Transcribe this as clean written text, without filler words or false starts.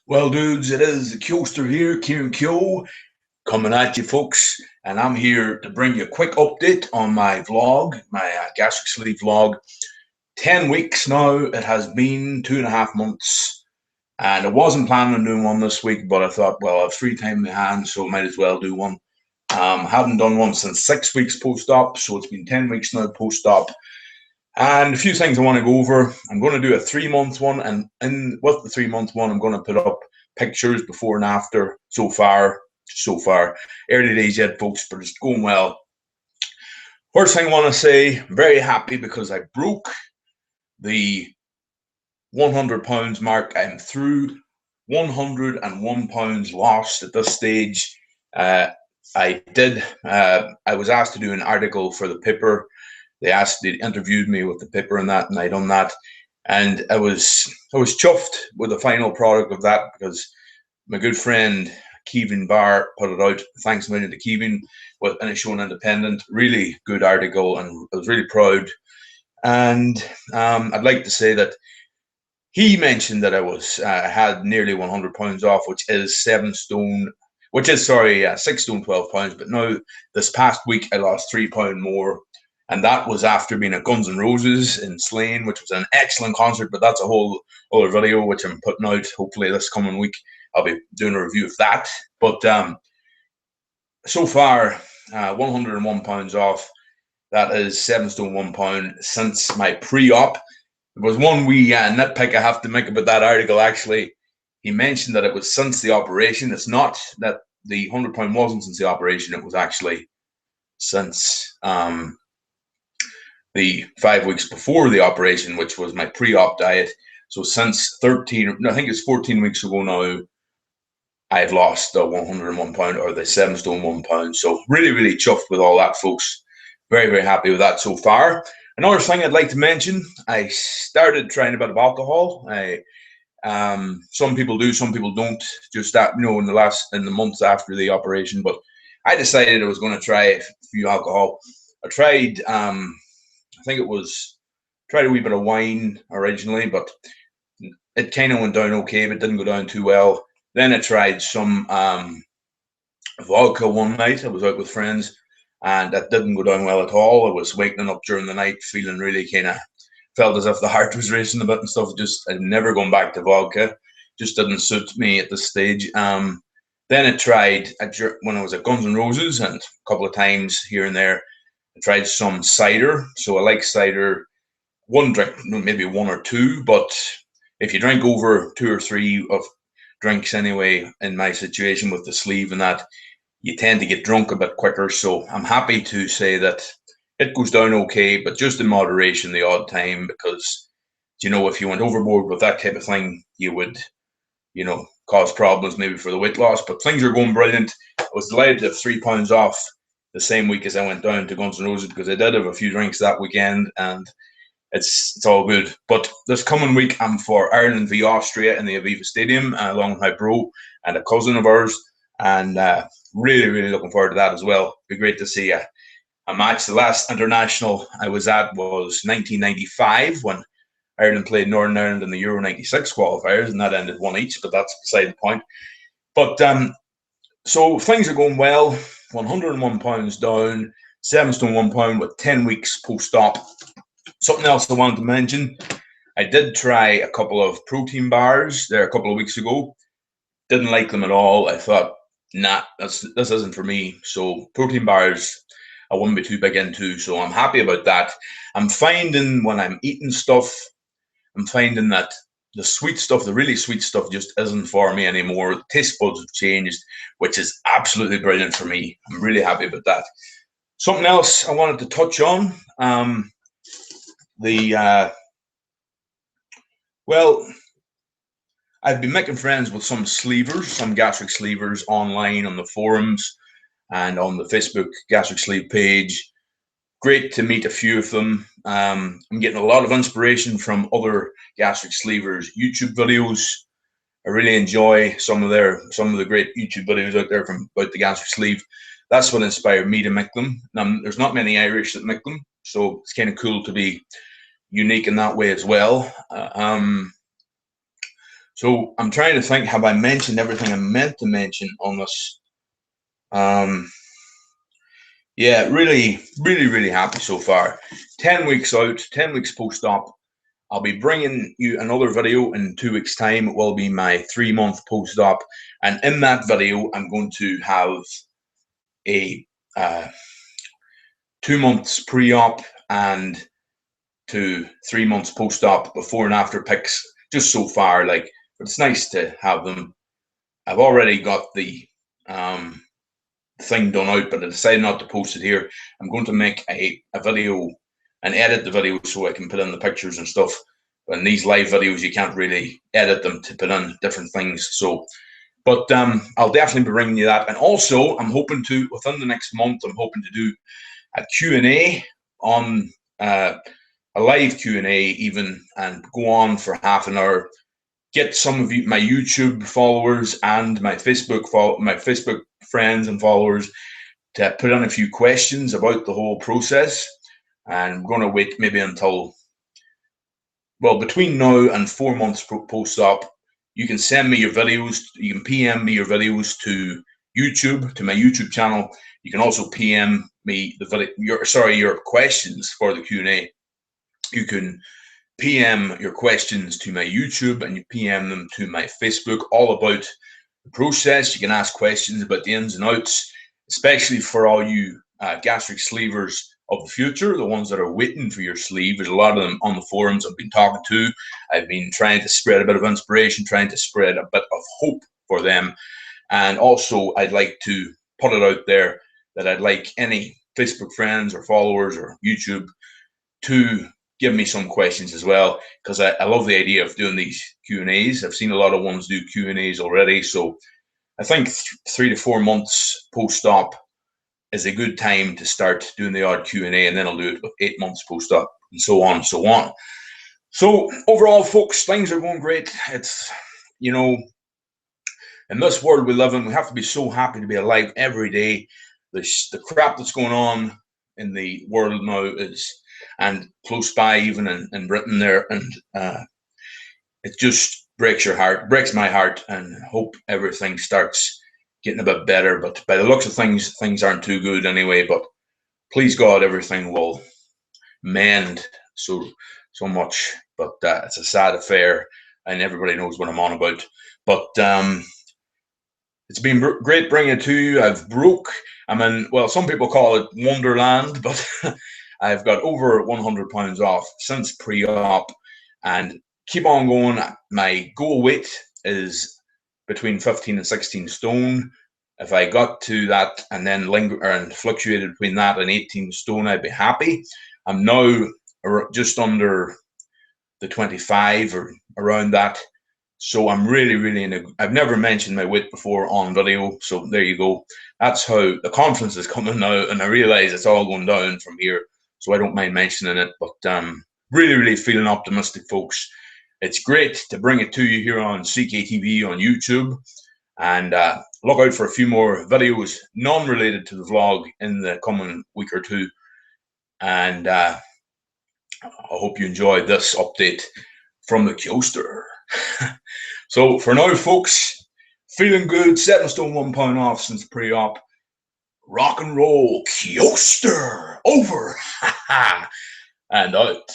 Well, dudes, it is the Kyoster here, Kieran Kyo, coming at you, folks. And I'm here to bring you a quick update on my vlog, my gastric sleeve vlog. 10 weeks now, it has been 2.5 months. And I wasn't planning on doing one this week, but I thought, well, I have free time in my hands, so I might as well do one. Haven't done one since 6 weeks post op, so it's been 10 weeks now post op. And a few things I want to go over. I'm going to do a 3 month one, and with the 3 month one, I'm going to put up pictures before and after. So far, early days yet, folks, but it's going well. First thing I want to say, I'm very happy because I broke the 100 pounds mark. I'm through 101 pounds lost at this stage. I was asked to do an article for the paper. They interviewed me with the paper and that, and I done that, and I was chuffed with the final product of that because my good friend Kevin Barr put it out. Thanks a million to Kevin with Initial Independent. Really good article, and I was really proud. And I'd like to say that he mentioned that I had nearly 100 pounds off, which is 6 stone 12 pounds. But now this past week I lost 3 pounds more. And that was after being at Guns N' Roses in Slane, which was an excellent concert, but that's a whole other video, which I'm putting out hopefully this coming week. I'll be doing a review of that. But so far, 101 pounds off. That is 7 stone 1 pound since my pre-op. There was one wee nitpick I have to make about that article, actually. He mentioned that it was since the operation. It's not that the 100 pound wasn't since the operation. It was actually since the 5 weeks before the operation, which was my pre-op diet. So since 13, I think it's 14 weeks ago now, I've lost the 101 pound or the 7 stone 1 pound. So really, really chuffed with all that, folks. Very, very happy with that so far. Another thing I'd like to mention, I started trying a bit of alcohol. Some people do, some people don't. Just that, in the months after the operation. But I decided I was going to try a few alcohol. I tried I think tried a wee bit of wine originally, but it kind of went down okay, but didn't go down too well. Then I tried some vodka one night. I was out with friends, and that didn't go down well at all. I was waking up during the night feeling really felt as if the heart was racing a bit and stuff. I'd never gone back to vodka. Just didn't suit me at this stage. Then I tried when I was at Guns N' Roses, and a couple of times here and there. I tried some cider. So I like cider. One drink, maybe one or two, but if you drink over 2 or 3 of drinks anyway, in my situation with the sleeve and that, you tend to get drunk a bit quicker. So I'm happy to say that it goes down okay, but just in moderation the odd time, because if you went overboard with that type of thing, you would cause problems maybe for the weight loss. But things are going brilliant. I was delighted to have 3 pounds off the same week as I went down to Guns N' Roses, because I did have a few drinks that weekend, and it's all good. But this coming week, I'm for Ireland v Austria in the Aviva Stadium, along with my bro and a cousin of ours, and really, really looking forward to that as well. It'd be great to see a match. The last international I was at was 1995, when Ireland played Northern Ireland in the Euro 96 qualifiers, and that ended 1-1, but that's beside the point. But so things are going well. 101 pounds down, 7 stone 1 pound with 10 weeks post-op. Something else I wanted to mention, I did try a couple of protein bars there a couple of weeks ago. Didn't like them at all. I thought, nah, this isn't for me. So protein bars, I wouldn't be too big into. So I'm happy about that. I'm finding when I'm eating stuff, I'm finding that the sweet stuff, the really sweet stuff, just isn't for me anymore. The taste buds have changed, which is absolutely brilliant for me. I'm really happy about that. Something else I wanted to touch on. Well, I've been making friends with some sleevers, some gastric sleevers online on the forums and on the Facebook gastric sleeve page. Great to meet a few of them. I'm getting a lot of inspiration from other gastric sleevers' YouTube videos. I really enjoy some of the great YouTube videos out there about the gastric sleeve. That's what inspired me to make them. There's not many Irish that make them, so it's kind of cool to be unique in that way as well. So I'm trying to think, have I mentioned everything I meant to mention on this? Yeah, really happy so far. 10 weeks out, 10 weeks post-op. I'll be bringing you another video in 2 weeks' time. It will be my 3-month post-op. And in that video, I'm going to have a 2 months pre-op and 3 months post-op before and after pics just so far. Like, but it's nice to have them. I've already got the thing done out, but I decided not to post it here. I'm going to make a video and edit the video so I can put in the pictures and stuff. But in these live videos, you can't really edit them to put in different things. So, but I'll definitely be bringing you that. And also, I'm hoping to, within the next month, I'm hoping to do a Q&A on a live Q&A even, and go on for half an hour. Get some of you, my YouTube followers and my Facebook friends and followers, to put in a few questions about the whole process. And I'm going to wait maybe until, well, between now and 4 months post-op. You can send me your videos. You can PM me your videos to YouTube, to my YouTube channel. You can also PM me your questions for the Q&A. You can PM your questions to my YouTube, and you PM them to my Facebook, all about the process. You can ask questions about the ins and outs, especially for all you gastric sleevers of the future, the ones that are waiting for your sleeve. There's a lot of them on the forums I've been talking to. I've been trying to spread a bit of inspiration, trying to spread a bit of hope for them. And also, I'd like to put it out there that I'd like any Facebook friends or followers or YouTube to give me some questions as well, because I love the idea of doing these Q&As. I've seen a lot of ones do Q&As already. So I think 3 to 4 months post-op is a good time to start doing the odd Q&A, and then I'll do it with 8 months post-op, and so on and so on. So overall, folks, things are going great. It's, you know, in this world we live in, we have to be so happy to be alive every day. The crap that's going on in the world now is, and close by even in Britain there, and it just breaks your heart, breaks my heart, and hope everything starts getting a bit better. But by the looks of things, things aren't too good anyway. But please God, everything will mend so much. But it's a sad affair, and everybody knows what I'm on about. But it's been great bringing it to you. Well, some people call it Wonderland, but I've got over 100 pounds off since pre-op, and keep on going. My goal weight is between 15 and 16 stone. If I got to that and then linger and fluctuated between that and 18 stone, I'd be happy. I'm now just under the 25 or around that. So I'm really I've never mentioned my weight before on video. So there you go. That's how the confidence is coming now. And I realize it's all going down from here. So I don't mind mentioning it. But really feeling optimistic, folks. It's great to bring it to you here on CKTV on YouTube. And look out for a few more videos non-related to the vlog in the coming week or two. And I hope you enjoyed this update from the KEOSTER. So for now, folks, feeling good, 7 stone 1 pound off since pre-op. Rock and roll, KEOSTER over and out.